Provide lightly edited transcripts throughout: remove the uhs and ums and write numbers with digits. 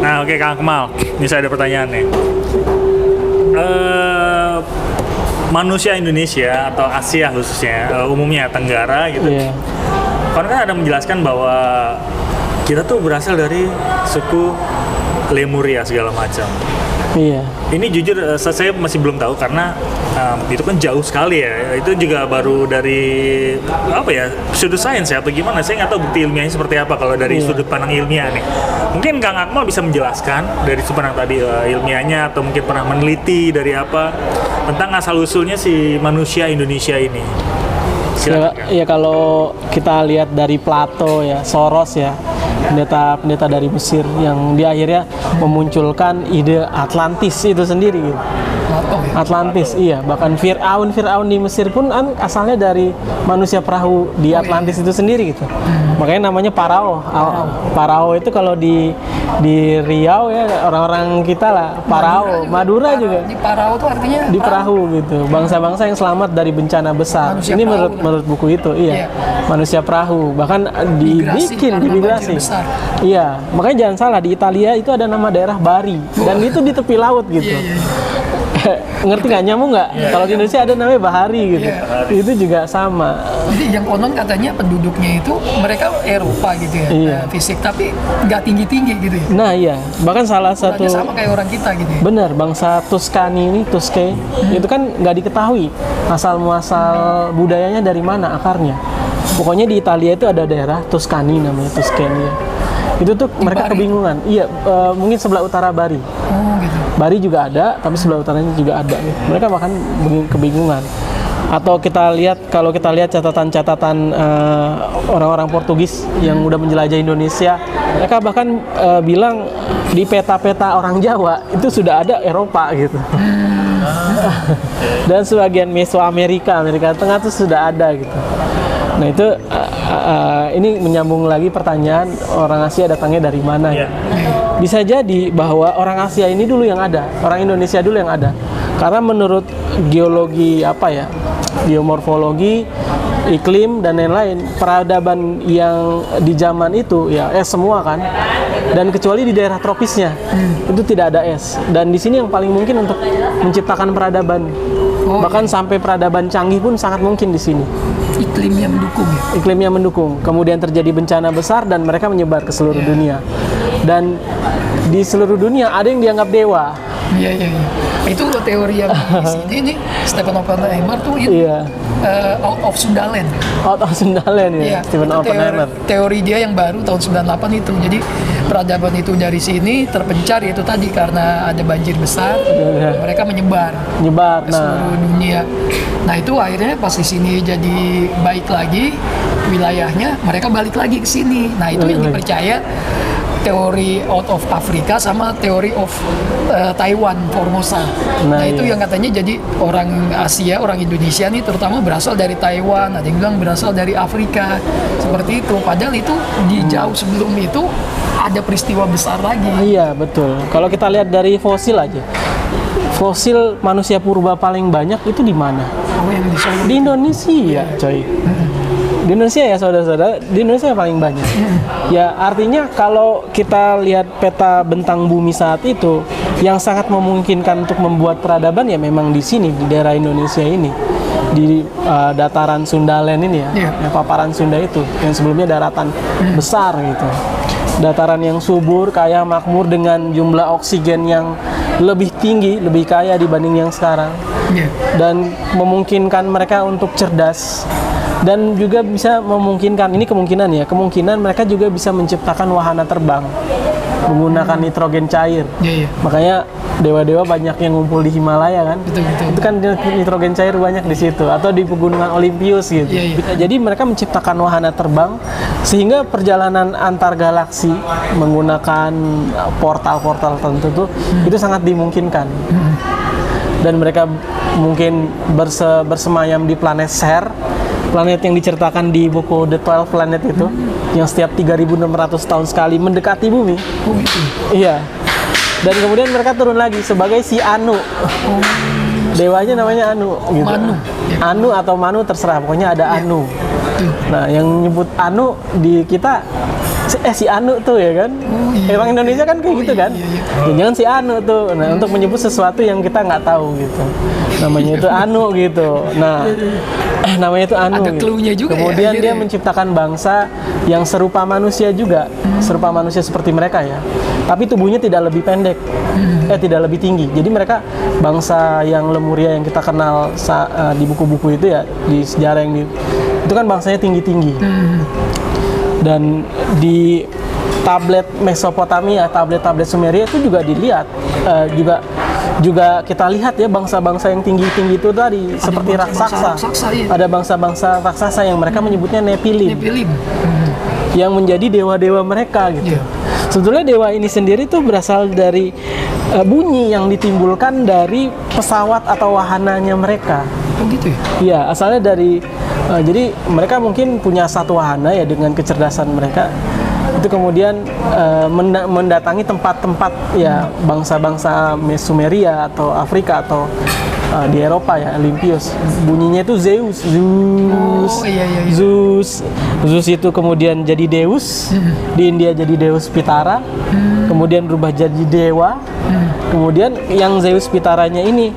Nah, oke Kang Akmal, ini saya ada pertanyaan nih. Manusia Indonesia atau Asia khususnya, umumnya Tenggara gitu. Iya. Kan ada menjelaskan bahwa kita tuh berasal dari suku Lemuria segala macam. Iya. Ini jujur saya masih belum tahu karena itu kan jauh sekali ya. Itu juga baru dari apa ya, sudut sains ya atau gimana? Saya nggak tahu bukti ilmiahnya seperti apa kalau dari sudut pandang ilmiah nih. Mungkin Kang Akmal bisa menjelaskan dari sudut pandang tadi ilmiahnya atau mungkin pernah meneliti dari apa tentang asal usulnya si manusia Indonesia ini. Ya kalau kita lihat dari Plato ya, Soros ya, pendeta dari Mesir yang di akhirnya memunculkan ide Atlantis itu sendiri gitu. Atlantis, iya. Bahkan Fir'aun di Mesir pun asalnya dari manusia perahu di Atlantis itu sendiri gitu. Makanya namanya Parao. Parao itu kalau di Riau ya orang-orang kita lah Parao. Madura juga. Di Parao itu artinya di perahu gitu. Bangsa-bangsa yang selamat dari bencana besar. Manusia ini perahu, menurut buku itu, iya. Manusia perahu. Bahkan dibikin imigrasi. Iya, makanya jangan salah di Italia itu ada nama daerah Bari dan itu di tepi laut gitu. Ngerti nggak, nyambung nggak? Kalau di Indonesia ada namanya Bahari gitu. Itu juga sama. Jadi yang konon katanya penduduknya itu mereka Eropa gitu ya, fisik tapi nggak tinggi-tinggi gitu ya. Nah iya, bahkan salah satu sama kayak orang kita gitu ya. Bener, bangsa Tuscany ini, Tusque, itu kan nggak diketahui asal muasal budayanya dari mana akarnya. Pokoknya di Italia itu ada daerah Tuscany namanya Tuscany. Itu tuh di mereka Bari. Kebingungan. Iya, mungkin sebelah utara Bari. Gitu. Bari juga ada, tapi sebelah utaranya juga ada. Mereka bahkan kebingungan. Atau kalau kita lihat catatan-catatan orang-orang Portugis yang udah menjelajah Indonesia, mereka bahkan bilang di peta-peta orang Jawa itu sudah ada Eropa gitu. Dan sebagian Mesoamerika, Amerika Tengah itu sudah ada gitu. Nah itu ini menyambung lagi pertanyaan orang Asia datangnya dari mana ya? Bisa jadi bahwa orang Asia ini dulu yang ada, orang Indonesia dulu yang ada. Karena menurut geologi geomorfologi, iklim dan lain-lain, peradaban yang di zaman itu ya es semua kan. Dan kecuali di daerah tropisnya itu tidak ada es. Dan di sini yang paling mungkin untuk menciptakan peradaban. Bahkan sampai peradaban canggih pun sangat mungkin di sini. Iklimnya mendukung ya? Iklimnya mendukung. Kemudian terjadi bencana besar dan mereka menyebar ke seluruh dunia. Dan di seluruh dunia ada yang dianggap dewa. Iya. Itu teori yang di sini nih, Stephen Oppenheimer tuh itu Out of Sundaland. Out of Sundaland ya, Stephen Oppenheimer. Teori dia yang baru tahun 98 itu. Jadi peradaban itu dari sini terpencar itu tadi karena ada banjir besar, mereka menyebar ke seluruh dunia. Nah itu akhirnya pas di sini jadi baik lagi wilayahnya, mereka balik lagi ke sini. Nah itu yang dipercaya teori out of Afrika sama teori of Taiwan, Formosa. Nah itu yang katanya jadi orang Asia, orang Indonesia nih terutama berasal dari Taiwan, ada yang bilang berasal dari Afrika, seperti itu. Padahal itu di jauh sebelum itu ada peristiwa besar lagi. Iya betul. Kalau kita lihat dari fosil aja, fosil manusia purba paling banyak itu di mana? Di Indonesia, coy. Di Indonesia ya saudara-saudara, di Indonesia paling banyak. Ya artinya kalau kita lihat peta bentang bumi saat itu, yang sangat memungkinkan untuk membuat peradaban ya memang di sini, di daerah Indonesia ini, di dataran Sundaland ini ya, paparan Sunda itu, yang sebelumnya daratan besar gitu. Dataran yang subur, kaya, makmur dengan jumlah oksigen yang lebih tinggi, lebih kaya dibanding yang sekarang, dan memungkinkan mereka untuk cerdas. Dan juga bisa memungkinkan, ini kemungkinan mereka juga bisa menciptakan wahana terbang menggunakan nitrogen cair. Makanya dewa-dewa banyak yang ngumpul di Himalaya kan. Betul. Itu kan nitrogen cair banyak di situ, atau di pegunungan Olympus gitu. Jadi mereka menciptakan wahana terbang sehingga perjalanan antar galaksi menggunakan portal-portal tertentu itu sangat dimungkinkan. Dan mereka mungkin bersemayam di planet Ser, planet yang diceritakan di buku The 12 Planet itu, yang setiap 3.600 tahun sekali mendekati bumi. Iya. Dan kemudian mereka turun lagi sebagai si Anu. Dewanya namanya Anu gitu. Anu atau Manu terserah, pokoknya ada Anu. Nah, yang nyebut Anu di kita si Anu tuh ya kan. Orang Indonesia kan kayak gitu kan. Jangan si Anu tuh. Nah, untuk menyebut sesuatu yang kita nggak tahu gitu. Namanya itu Anu gitu. Nah, namanya itu Anu. Ada gitu. clue-nya juga. Kemudian ya, dia menciptakan bangsa yang serupa manusia juga, serupa manusia seperti mereka ya. Tapi tubuhnya tidak lebih pendek, tidak lebih tinggi. Jadi mereka bangsa yang Lemuria yang kita kenal di buku-buku itu ya, di sejarah yang itu kan bangsanya tinggi-tinggi. Dan di tablet Mesopotamia, tablet-tablet Sumeria itu juga dilihat, juga kita lihat ya bangsa-bangsa yang tinggi-tinggi itu tadi ada seperti raksasa. Iya. Ada bangsa-bangsa raksasa yang mereka menyebutnya Nephilim. Yang menjadi dewa-dewa mereka gitu. Iya. Sebetulnya dewa ini sendiri tuh berasal dari bunyi yang ditimbulkan dari pesawat atau wahananya mereka. Oh gitu ya? Iya, asalnya dari jadi mereka mungkin punya satu wahana ya dengan kecerdasan mereka. Itu kemudian mendatangi tempat-tempat ya bangsa-bangsa Sumeria atau Afrika atau di Eropa ya, Olympios. Bunyinya itu Zeus. Iya. Zeus itu kemudian jadi deus. Di India jadi Deus Pitara. Kemudian berubah jadi dewa. Kemudian yang Zeus Pitaranya ini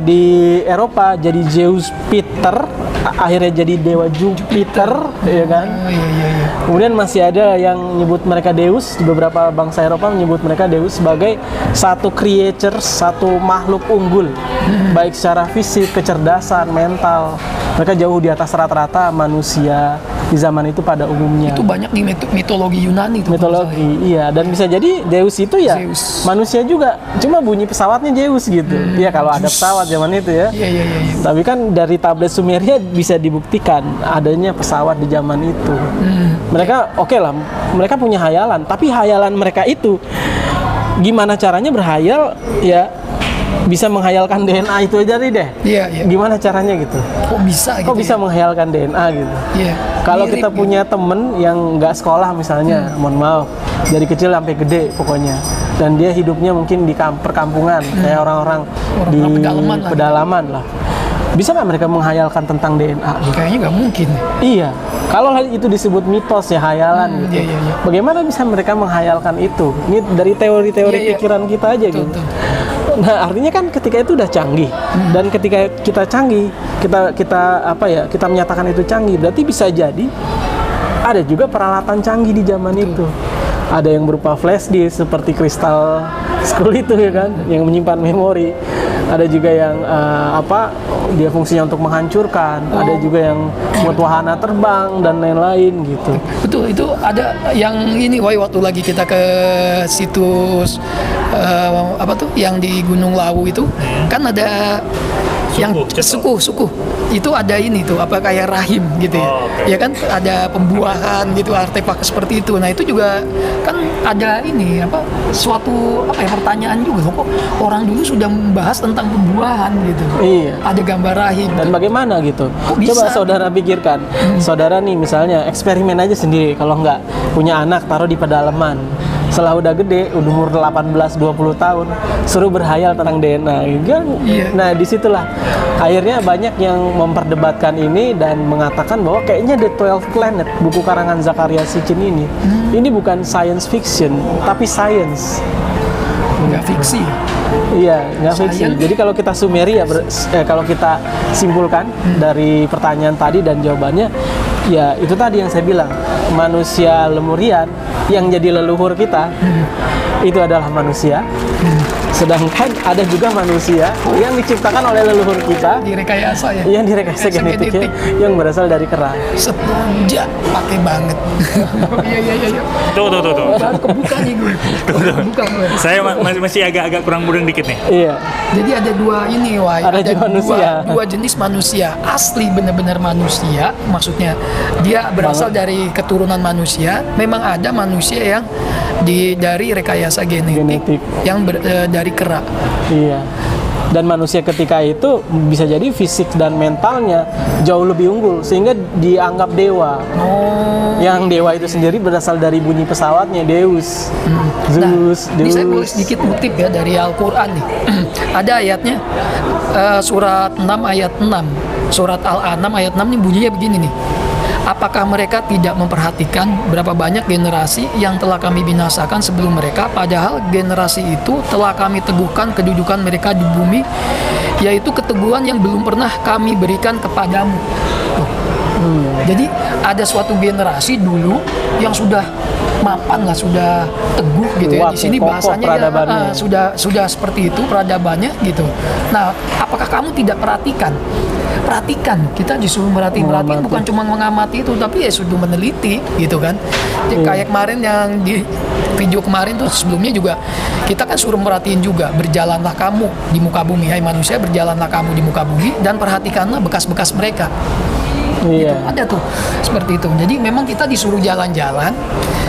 di Eropa jadi Zeus Peter, akhirnya jadi dewa Jupiter, ya kan? Iya. Kemudian masih ada yang nyebut mereka Deus, beberapa bangsa Eropa menyebut mereka Deus sebagai satu creature, satu makhluk unggul, baik secara fisik, kecerdasan, mental. Mereka jauh di atas rata-rata manusia di zaman itu pada umumnya. Itu banyak di mitologi Yunani itu. Mitologi, iya. Dan bisa jadi Deus itu ya Zeus. manusia juga, cuma bunyi pesawatnya Zeus gitu. Iya kalau ada pesawat zaman itu ya. Iya. Tapi kan dari tablet Sumeria bisa dibuktikan adanya pesawat di zaman itu. Mereka oke lah, mereka punya hayalan. Tapi hayalan mereka itu gimana caranya berhayal ya? Bisa menghayalkan DNA itu aja deh. Iya. Gimana caranya gitu? Kok bisa gitu? Kok bisa menghayalkan DNA gitu? Iya. Kalau Mirip kita punya temen yang nggak sekolah misalnya, mohon maaf, dari kecil sampai gede pokoknya, dan dia hidupnya mungkin di perkampungan, kayak orang-orang di pedalaman lah. Bisa nggak mereka menghayalkan tentang DNA? Kayaknya nggak mungkin. Iya. Kalau hal itu disebut mitos ya, hayalan gitu. Iya. Bagaimana bisa mereka menghayalkan itu? Ini dari teori-teori pikiran kita aja gitu. Nah, artinya kan ketika itu udah canggih, dan ketika kita canggih, kita menyatakan itu canggih, berarti bisa jadi ada juga peralatan canggih di zaman itu. Ada yang berupa flash disk seperti Crystal Skull itu ya kan, yang menyimpan memori. Ada juga yang dia fungsinya untuk menghancurkan. Ada juga yang buat wahana terbang dan lain-lain gitu. Betul, itu ada yang ini waktu lagi kita ke situs yang di Gunung Lawu itu kan ada yang suku itu ada ini tuh kayak rahim gitu ya. Ya kan ada pembuahan gitu, artefak seperti itu. Nah, itu juga kan ada ini suatu pertanyaan juga kok orang dulu sudah membahas tentang pembuahan gitu. Iya. Ada gambar rahim. Dan bagaimana gitu? Bisa? Coba saudara pikirkan. Saudara nih misalnya eksperimen aja sendiri, kalau nggak punya anak taruh di pedalaman. Setelah udah gede, udah umur 18-20 tahun, suruh berhayal tentang DNA. Nah, disitulah akhirnya banyak yang memperdebatkan ini dan mengatakan bahwa kayaknya The 12 Planet, buku karangan Zakaria Sitchin ini bukan science fiction, tapi science. Nggak fiksi. Iya, nggak fiksi. Jadi kalau kita Sumeria, kalau kita simpulkan dari pertanyaan tadi dan jawabannya, ya itu tadi yang saya bilang, manusia Lemurian yang jadi leluhur kita itu adalah manusia. Sedangkan ada juga manusia yang diciptakan oleh leluhur kita, direkayasa ya. Yang direkayasa genetiknya yang berasal dari kera. Setuju, pakai banget. Iya. Tuh. Baru kebuka nih gue. Kebuka gue. Saya masih agak kurang mudeng dikit nih. Iya. Jadi ada dua ini, Wai. Ada dua jenis manusia. Asli benar-benar manusia, maksudnya dia berasal dari keturunan manusia. Memang ada manusia yang dari rekayasa genetik. Yang dari kera. Iya. Dan manusia ketika itu bisa jadi fisik dan mentalnya jauh lebih unggul sehingga dianggap dewa. Yang dewa itu sendiri berasal dari bunyi pesawatnya Deus. Zeus, Deus. Ini saya boleh sedikit kutip ya dari Al-Qur'an nih. Ada ayatnya surat 6 ayat 6. Surat Al-An'am ayat 6 nih bunyinya begini nih. apakah mereka tidak memperhatikan berapa banyak generasi yang telah kami binasakan sebelum mereka, padahal generasi itu telah kami teguhkan kedudukan mereka di bumi, yaitu keteguhan yang belum pernah kami berikan kepadamu. Tuh. Jadi ada suatu generasi dulu yang sudah mapan lah, sudah teguh gitu ya. Di sini bahasanya ya, sudah seperti itu peradabannya gitu. Nah, apakah kamu tidak perhatikan? Perhatikan, kita disuruh merhatiin bukan cuma mengamati itu, tapi ya sudah meneliti gitu kan. Jadi kayak kemarin yang di video kemarin tuh sebelumnya juga kita kan suruh merhatiin juga, berjalanlah kamu di muka bumi, hai manusia, berjalanlah kamu di muka bumi dan perhatikanlah bekas-bekas mereka. Gitu. Ada tuh seperti itu. Jadi memang kita disuruh jalan-jalan,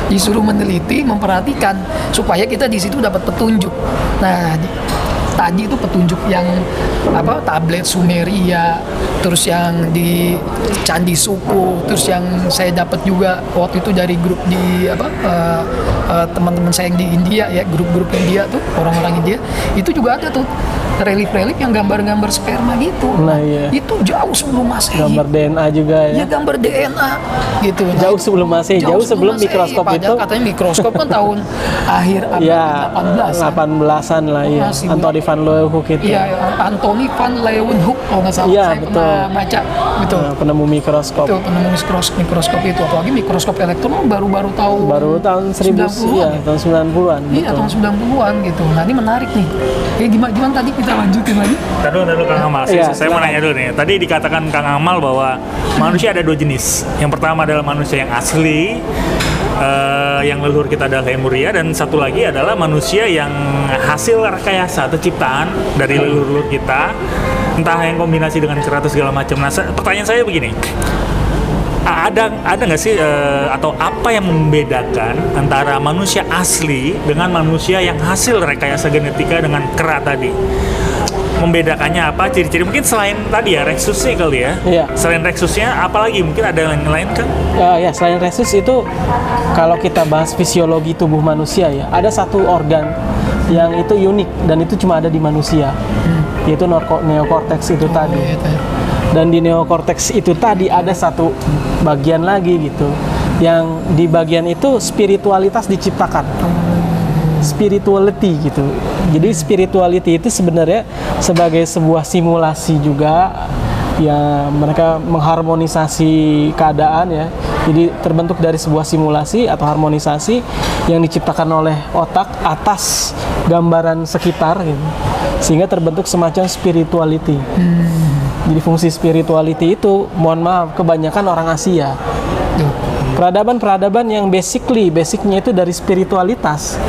disuruh meneliti, memperhatikan supaya kita di situ dapat petunjuk. Nah, tadi itu petunjuk yang tablet Sumeria, terus yang di Candi Suku, terus yang saya dapat juga waktu itu dari grup di teman-teman saya yang di India ya, grup-grup India tuh, orang-orang India itu juga ada tuh relief-relief yang gambar-gambar sperma gitu. Nah, iya. Itu jauh sebelum Masehi. Gambar DNA juga ya. Iya, gambar DNA gitu. Jauh sebelum Masehi, jauh sebelum mikroskop itu. Katanya mikroskop kan tahun akhir abad 18-an lah ya. Anthony van Leeuwenhoek itu. Iya, Anthony van Leeuwenhoek kalau nggak salah. Iya, Saya pernah baca gitu. Nah, penemu mikroskop. Itu penemu mikroskop itu, apalagi mikroskop elektron baru tahun tahun 90-an. Tahun 90-an. Iya, tahun 90-an gitu. Nah, ini menarik nih. Gimana tadi kita lanjutin lagi? Tadi Kang Amal, saya mau nanya dulu nih. Tadi dikatakan Kang Amal bahwa manusia ada 2 jenis. Yang pertama adalah manusia yang asli, yang leluhur kita adalah Lemuria, dan satu lagi adalah manusia yang hasil rekayasa atau ciptaan dari leluhur kita, entah yang kombinasi dengan keraton segala macam. Nah, pertanyaan saya begini. Ada nggak sih atau apa yang membedakan antara manusia asli dengan manusia yang hasil rekayasa genetika dengan kera tadi? Membedakannya apa? Ciri-ciri mungkin selain tadi ya Rexusnya kali ya? Iya. Selain Rexusnya, apalagi mungkin ada yang lain kan? Ya, selain Rexus itu kalau kita bahas fisiologi tubuh manusia ya, ada satu organ yang itu unik dan itu cuma ada di manusia, yaitu neokorteks itu tadi. Dan di neokorteks itu tadi ada satu bagian lagi gitu, yang di bagian itu spiritualitas diciptakan. Spirituality gitu. Jadi spirituality itu sebenarnya sebagai sebuah simulasi juga ya, mereka mengharmonisasi keadaan ya. Jadi terbentuk dari sebuah simulasi atau harmonisasi yang diciptakan oleh otak atas gambaran sekitar gitu. Sehingga terbentuk semacam spirituality. Jadi fungsi spirituality itu, mohon maaf, kebanyakan orang Asia. Peradaban yang basicnya itu dari spiritualitas,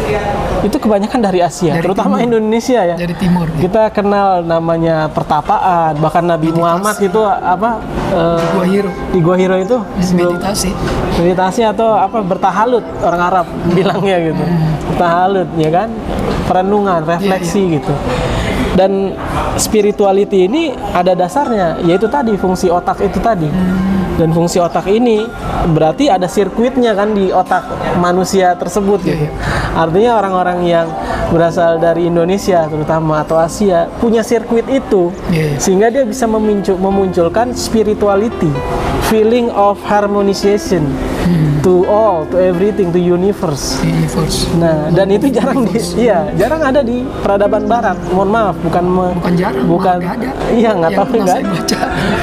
itu kebanyakan dari Asia, dari terutama timur. Indonesia ya. Dari timur. Kita kenal namanya pertapaan, bahkan Nabi Muhammad itu di Gua Hiro itu meditasi atau bertahalut, orang Arab bilangnya gitu. Bertahalut ya kan, perenungan, refleksi gitu. Dan spirituality ini ada dasarnya, yaitu tadi fungsi otak itu tadi. Dan fungsi otak ini berarti ada sirkuitnya kan di otak manusia tersebut gitu. Artinya orang-orang yang berasal dari Indonesia terutama atau Asia punya sirkuit itu, sehingga dia bisa memunculkan spirituality, feeling of harmonization to all, to everything, to universe. Nah, dan itu jarang ada di peradaban Barat. Mohon maaf, bukan ada. Iya, nggak tahu nggak.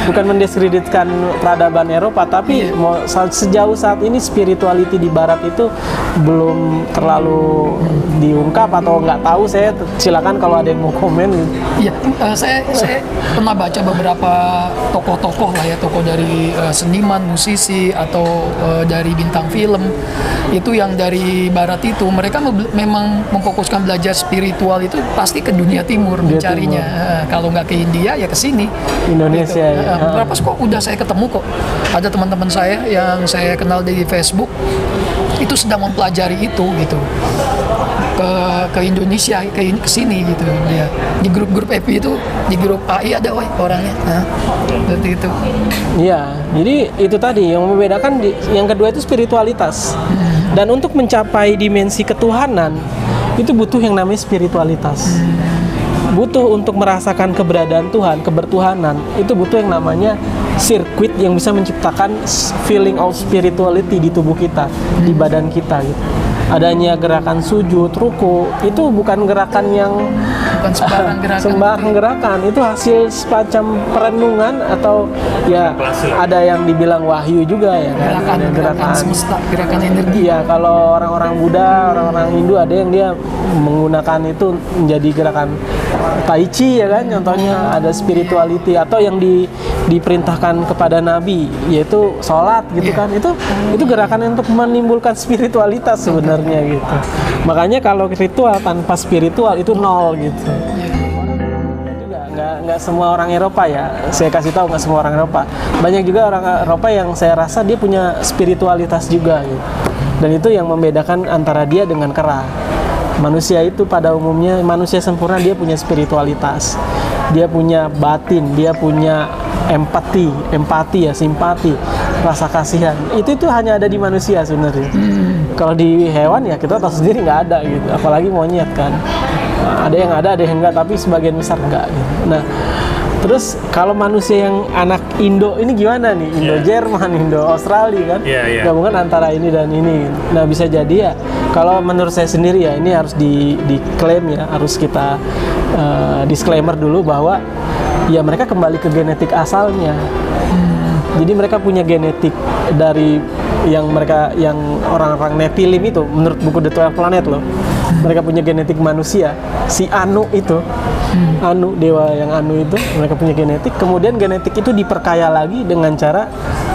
Bukan mendiskreditkan peradaban Eropa, tapi sejauh saat ini spirituality di Barat itu belum terlalu diungkap atau nggak tahu. Saya silakan kalau ada yang mau komen. Iya, saya pernah baca beberapa tokoh-tokoh lah ya, tokoh dari seniman, musisi atau dari bintang film itu yang dari Barat itu, mereka memang memfokuskan belajar spiritual itu pasti ke dunia timur mencarinya. Kalau nggak ke India ya ke sini, Indonesia. Gitu. Berapa kok udah saya ketemu kok, ada teman-teman saya yang saya kenal di Facebook itu sedang mempelajari itu gitu, ke Indonesia, ke sini gitu dia. Di grup FB itu, di grup AI ada orangnya. Seperti itu. Iya, jadi itu tadi yang membedakan. Yang kedua itu spiritualitas. Dan untuk mencapai dimensi ketuhanan itu butuh yang namanya spiritualitas. Butuh untuk merasakan keberadaan Tuhan, kebertuhanan, itu butuh yang namanya sirkuit yang bisa menciptakan feeling of spirituality di tubuh kita, di badan kita gitu. Adanya gerakan sujud, ruku, itu bukan gerakan yang Bukan sembarang gerakan. sembarang gerakan, itu hasil semacam perenungan atau ya ada yang dibilang wahyu juga ya kan. Gerakan semesta, gerakan energi. Iya, kalau orang-orang Buddha, orang-orang Hindu ada yang dia menggunakan itu menjadi gerakan Tai Chi ya kan, contohnya ada spirituality atau yang diperintahkan kepada Nabi yaitu sholat gitu kan, itu gerakan untuk menimbulkan spiritualitas sebenarnya gitu. Makanya kalau ritual tanpa spiritual itu nol gitu. Nggak semua orang Eropa ya, saya kasih tahu nggak semua orang Eropa. Banyak juga orang Eropa yang saya rasa dia punya spiritualitas juga gitu. Dan itu yang membedakan antara dia dengan kera. Manusia itu pada umumnya, manusia sempurna dia punya spiritualitas, dia punya batin, dia punya empati ya, simpati, rasa kasihan. Itu hanya ada di manusia sebenarnya. Kalau di hewan ya kita tahu sendiri nggak ada gitu, apalagi monyet kan. Ada yang ada yang enggak, tapi sebagian besar enggak gitu. Nah, terus kalau manusia yang anak Indo ini gimana nih? Indo Jerman, Indo Australia kan? Gabungan antara ini dan ini. Nah, bisa jadi ya kalau menurut saya sendiri ya ini harus diklaim ya, harus kita disclaimer dulu bahwa ya mereka kembali ke genetik asalnya. Jadi mereka punya genetik dari yang orang-orang Nephilim itu menurut buku The 12 Planet loh. Mereka punya genetik manusia. Si Anu itu, Anu, dewa yang Anu itu, mereka punya genetik. Kemudian genetik itu diperkaya lagi dengan cara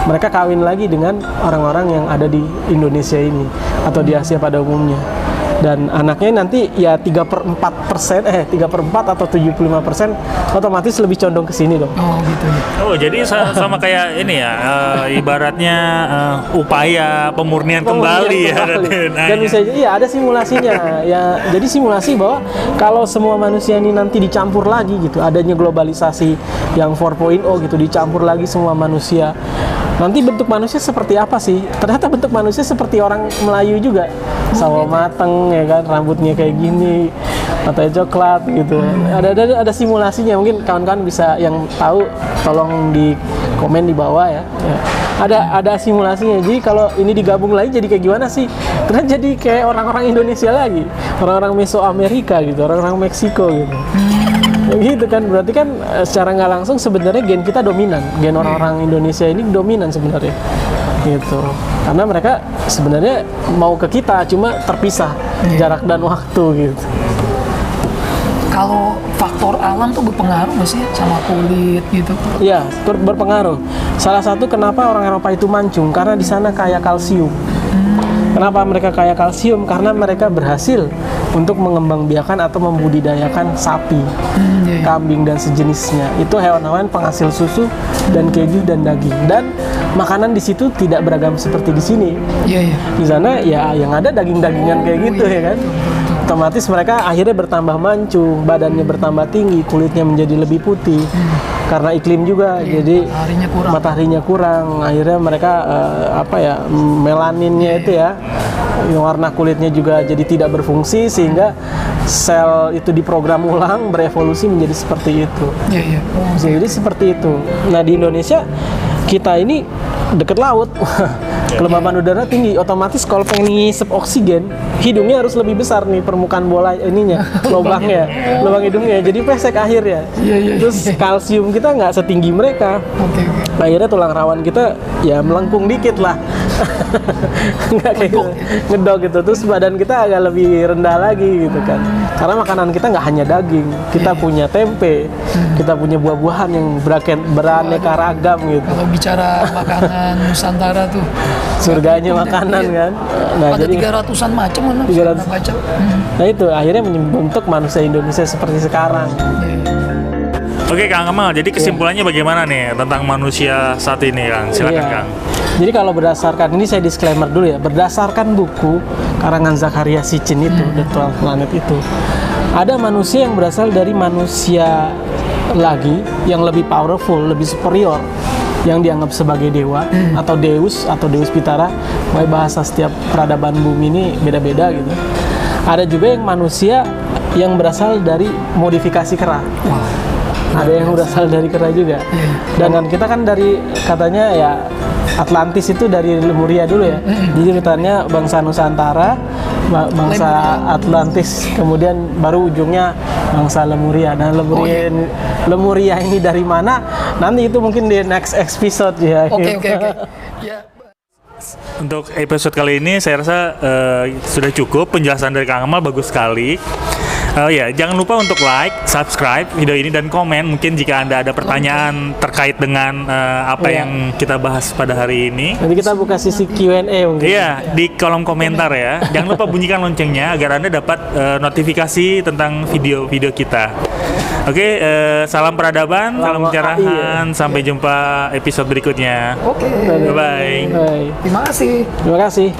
mereka kawin lagi dengan orang-orang yang ada di Indonesia ini atau di Asia pada umumnya. Dan anaknya nanti ya 3/4 atau 75% otomatis lebih condong ke sini dong. Oh gitu ya. Oh jadi sama kayak ini ya, ibaratnya upaya pemurnian kembali ya. Dan bisa iya ada simulasinya ya. Jadi simulasi bahwa kalau semua manusia ini nanti dicampur lagi gitu, adanya globalisasi yang 4.0 gitu, dicampur lagi semua manusia. Nanti bentuk manusia seperti apa sih? Ternyata bentuk manusia seperti orang Melayu juga. Sawo mateng ya kan, rambutnya kayak gini, matanya coklat gitu. Ada simulasinya, mungkin kawan-kawan bisa yang tahu tolong di komen di bawah ya. Ada simulasinya. Jadi kalau ini digabung lagi jadi kayak gimana sih? Ternyata jadi kayak orang-orang Indonesia lagi, orang-orang Mesoamerika gitu, orang-orang Meksiko gitu. Gitu kan, berarti kan secara nggak langsung sebenarnya gen kita dominan, gen orang-orang Indonesia ini dominan sebenarnya gitu, karena mereka sebenarnya mau ke kita cuma terpisah jarak dan waktu gitu. Kalau faktor alam tuh berpengaruh nggak sih sama kulit gitu? Iya, berpengaruh. Salah satu kenapa orang Eropa itu mancung karena di sana kaya kalsium. Kenapa mereka kaya kalsium? Karena mereka berhasil untuk mengembangbiakan atau membudidayakan sapi, kambing dan sejenisnya. Itu hewan-hewan penghasil susu dan keju dan daging. Dan makanan di situ tidak beragam seperti di sini. Di sana ya yang ada daging-dagingan kayak gitu ya kan. Otomatis mereka akhirnya bertambah mancung, badannya bertambah tinggi, kulitnya menjadi lebih putih. Karena iklim juga, jadi mataharinya kurang. Akhirnya mereka melaninnya itu ya, warna kulitnya juga jadi tidak berfungsi sehingga sel itu diprogram ulang berevolusi menjadi seperti itu. Jadi seperti itu. Nah di Indonesia kita ini dekat laut, kelembaban udara tinggi, otomatis kalau pengen ngisep oksigen, hidungnya harus lebih besar nih permukaan bola ininya, lubangnya, lubang hidungnya, jadi pesek akhirnya. Terus kalsium kita nggak setinggi mereka. Akhirnya tulang rawan kita ya melengkung dikit lah, nggak kayak gitu, ngedok gitu. Terus badan kita agak lebih rendah lagi gitu kan, karena makanan kita nggak hanya daging, kita punya tempe, kita punya buah-buahan yang beraneka ragam gitu. Kalau bicara makanan Nusantara tuh surganya makanan kan. Nah, ada jadi 300-an macam kan. 300 macam. Nah itu akhirnya membentuk manusia Indonesia seperti sekarang. Oke Kang Kemal, jadi kesimpulannya bagaimana nih tentang manusia saat ini Kang? Silakan Kang. Jadi kalau berdasarkan, ini saya disclaimer dulu ya, berdasarkan buku karangan Zecharia Sitchin itu, The 12 Planet itu, ada manusia yang berasal dari manusia lagi yang lebih powerful, lebih superior, yang dianggap sebagai dewa atau Deus Pitara. Bahasa setiap peradaban bumi ini beda-beda gitu. Ada juga yang manusia yang berasal dari modifikasi kera. Ada yang berasal dari kera juga. Dan kita kan dari katanya ya Atlantis itu dari Lemuria dulu ya. Jadi urutannya bangsa Nusantara, bangsa Atlantis, kemudian baru ujungnya bangsa Lemuria. Nah, Lemuria ini dari mana? Nanti itu mungkin di next episode ya. Oke. Ya. Untuk episode kali ini saya rasa sudah cukup, penjelasan dari Kang Amal bagus sekali. Ya, jangan lupa untuk like, subscribe video ini dan komen mungkin jika Anda ada pertanyaan terkait dengan apa yang kita bahas pada hari ini. Nanti kita buka sisi Q&A mungkin. Iya, di kolom komentar ya. Jangan lupa bunyikan loncengnya agar Anda dapat notifikasi tentang video-video kita. Oke, salam peradaban, salam pencerahan. Sampai jumpa episode berikutnya. Oke. Bye-bye. Bye. Terima kasih. Terima kasih.